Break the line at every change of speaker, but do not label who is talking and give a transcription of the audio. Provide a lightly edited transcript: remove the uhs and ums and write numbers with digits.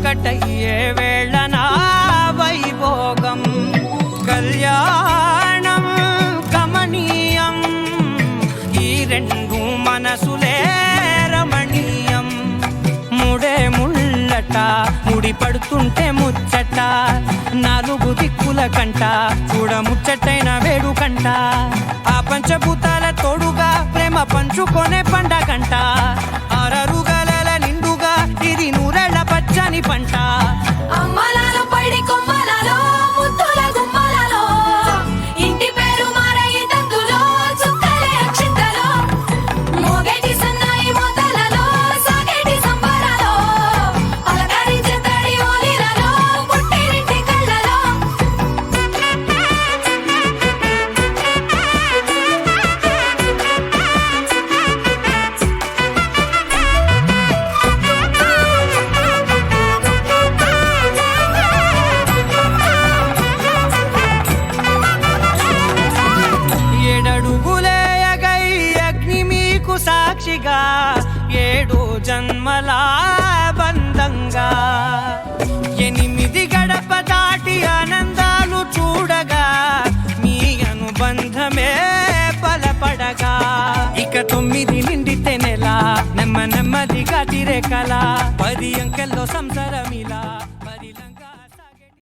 ఒకటయ్యే వేళ నా వైభోగం కళ్యాణం కమనీయం ఈ రెండు మనసులే రమణీయం ముడే ముళ్ళట ముడి పడుతుంటే ముచ్చట నాలుగు దిక్కుల కంట చూడ ముచ్చటైన వేడుకంట ఆ పంచభూతాల తోడుగా ప్రేమ పంచుకొనే పండగంట ఆరరుగల నిండుగా ఇది నూరెళ్ళ పచ్చని పంట
అమ్మలాలో పడి కొమ్మలలో ముద్దుల గుమ్మలలో ఇంటి పేరు మారయి తందులో చుక్కలే అక్షింతలో మోగేటి సన్నాయి మోతలలో సాగేటి సంబరాలో అలకరించే తడి ఓలిలలో పుట్టినింటి కళ్ళలో
ఏడడుగులేయగై అగ్ని మీకు సాక్షిగా 7 జన్మల బంధంగా 8 గడప దాటి ఆనందాలు చూడగా మీ అనుబంధమే బలపడగా ఇక 9 నిండితే నెల నెమ్మదిగా తిరే కల 10 అంకెల్లో సంసారమిలా